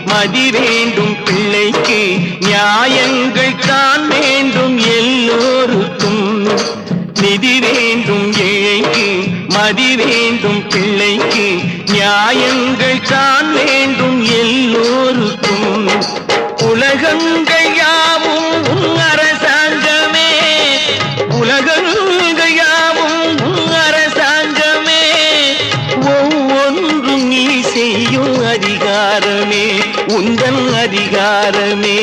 மதி வேண்டும் பிள்ளைக்கு நியாயங்கள் தான் வேண்டும் எல்லோருக்கும் நிதி வேண்டும் ஏழைக்கு மதி வேண்டும் பிள்ளைக்கு நியாயங்கள் தான் வேண்டும் எல்லோருக்கும் உலகங்கள் யாவும் அரசாங்கமே உலகங்கள் யாவும் அரசாங்கமே ஒவ்வொன்றும் நீ செய்யும் அதிகாரமே உந்தன் அதிகாரமே